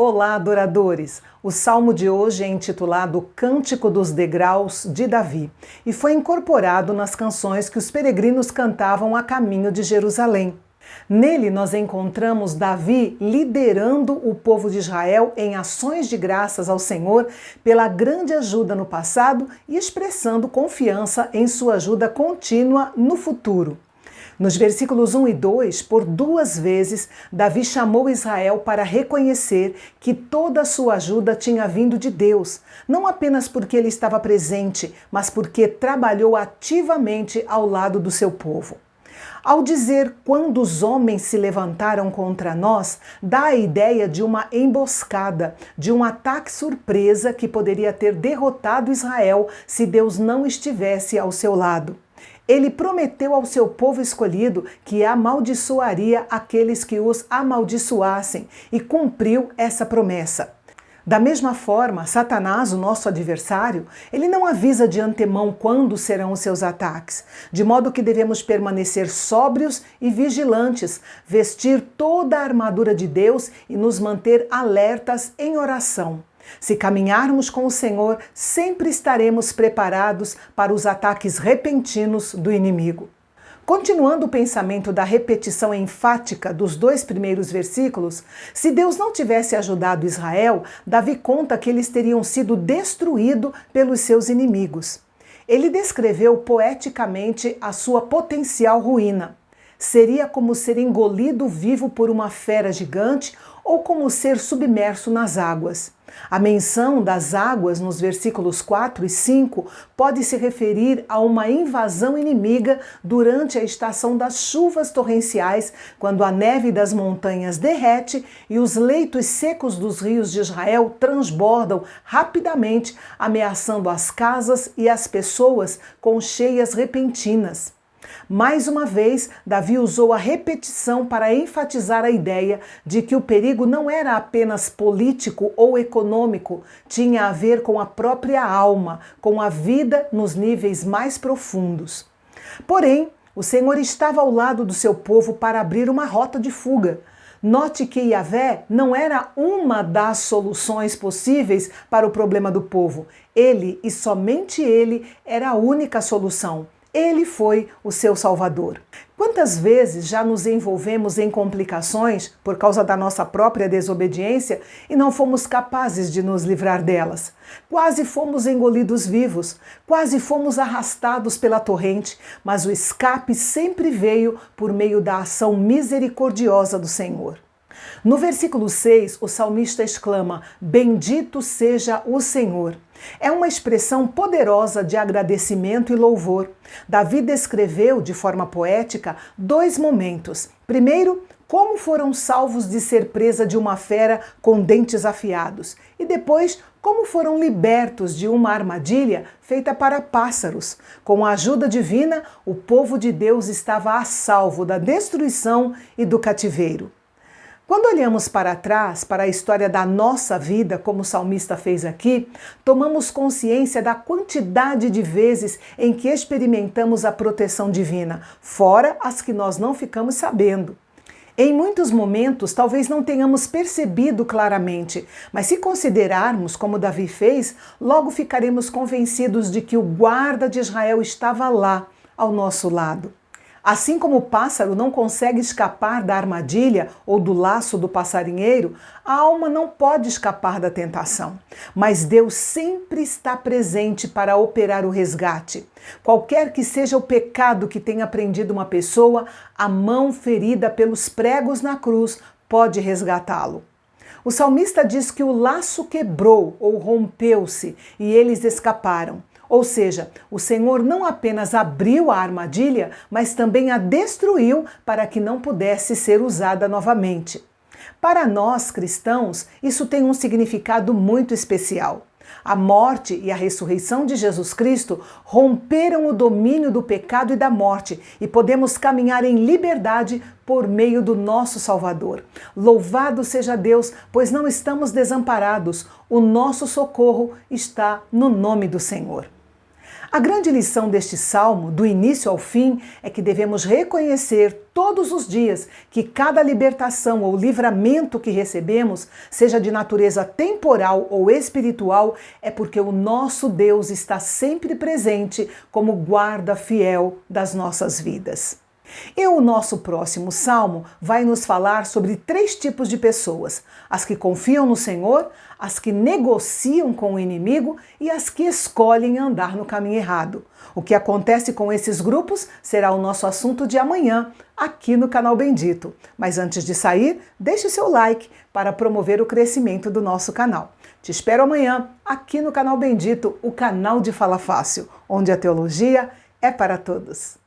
Olá, adoradores! O salmo de hoje é intitulado Cântico dos Degraus de Davi e foi incorporado nas canções que os peregrinos cantavam a caminho de Jerusalém. Nele nós encontramos Davi liderando o povo de Israel em ações de graças ao Senhor pela grande ajuda no passado e expressando confiança em sua ajuda contínua no futuro. Nos versículos 1 e 2, por duas vezes, Davi chamou Israel para reconhecer que toda a sua ajuda tinha vindo de Deus, não apenas porque ele estava presente, mas porque trabalhou ativamente ao lado do seu povo. Ao dizer quando os homens se levantaram contra nós, dá a ideia de uma emboscada, de um ataque surpresa que poderia ter derrotado Israel se Deus não estivesse ao seu lado. Ele prometeu ao seu povo escolhido que amaldiçoaria aqueles que os amaldiçoassem e cumpriu essa promessa. Da mesma forma, Satanás, o nosso adversário, ele não avisa de antemão quando serão os seus ataques, de modo que devemos permanecer sóbrios e vigilantes, vestir toda a armadura de Deus e nos manter alertas em oração. Se caminharmos com o Senhor, sempre estaremos preparados para os ataques repentinos do inimigo. Continuando o pensamento da repetição enfática dos dois primeiros versículos, se Deus não tivesse ajudado Israel, Davi conta que eles teriam sido destruídos pelos seus inimigos. Ele descreveu poeticamente a sua potencial ruína. Seria como ser engolido vivo por uma fera gigante ou como ser submerso nas águas. A menção das águas nos versículos 4 e 5 pode se referir a uma invasão inimiga durante a estação das chuvas torrenciais, quando a neve das montanhas derrete e os leitos secos dos rios de Israel transbordam rapidamente, ameaçando as casas e as pessoas com cheias repentinas. Mais uma vez, Davi usou a repetição para enfatizar a ideia de que o perigo não era apenas político ou econômico, tinha a ver com a própria alma, com a vida nos níveis mais profundos. Porém, o Senhor estava ao lado do seu povo para abrir uma rota de fuga. Note que Yahvé não era uma das soluções possíveis para o problema do povo. Ele, e somente ele, era a única solução. Ele foi o seu Salvador. Quantas vezes já nos envolvemos em complicações por causa da nossa própria desobediência e não fomos capazes de nos livrar delas? Quase fomos engolidos vivos, quase fomos arrastados pela torrente, mas o escape sempre veio por meio da ação misericordiosa do Senhor. No versículo 6, o salmista exclama: "Bendito seja o Senhor". É uma expressão poderosa de agradecimento e louvor. Davi descreveu de forma poética dois momentos. Primeiro, como foram salvos de ser presa de uma fera com dentes afiados. E depois, como foram libertos de uma armadilha feita para pássaros. Com a ajuda divina, o povo de Deus estava a salvo da destruição e do cativeiro. Quando olhamos para trás, para a história da nossa vida, como o salmista fez aqui, tomamos consciência da quantidade de vezes em que experimentamos a proteção divina, fora as que nós não ficamos sabendo. Em muitos momentos, talvez não tenhamos percebido claramente, mas se considerarmos como Davi fez, logo ficaremos convencidos de que o guarda de Israel estava lá, ao nosso lado. Assim como o pássaro não consegue escapar da armadilha ou do laço do passarinheiro, a alma não pode escapar da tentação. Mas Deus sempre está presente para operar o resgate. Qualquer que seja o pecado que tenha prendido uma pessoa, a mão ferida pelos pregos na cruz pode resgatá-lo. O salmista diz que o laço quebrou ou rompeu-se e eles escaparam. Ou seja, o Senhor não apenas abriu a armadilha, mas também a destruiu para que não pudesse ser usada novamente. Para nós, cristãos, isso tem um significado muito especial. A morte e a ressurreição de Jesus Cristo romperam o domínio do pecado e da morte e podemos caminhar em liberdade por meio do nosso Salvador. Louvado seja Deus, pois não estamos desamparados. O nosso socorro está no nome do Senhor. A grande lição deste salmo, do início ao fim, é que devemos reconhecer todos os dias que cada libertação ou livramento que recebemos, seja de natureza temporal ou espiritual, é porque o nosso Deus está sempre presente como guarda fiel das nossas vidas. E o nosso próximo salmo vai nos falar sobre 3 tipos de pessoas: as que confiam no Senhor, as que negociam com o inimigo e as que escolhem andar no caminho errado. O que acontece com esses grupos será o nosso assunto de amanhã, aqui no Canal Bendito. Mas antes de sair, deixe o seu like para promover o crescimento do nosso canal. Te espero amanhã, aqui no Canal Bendito, o canal de Fala Fácil, onde a teologia é para todos.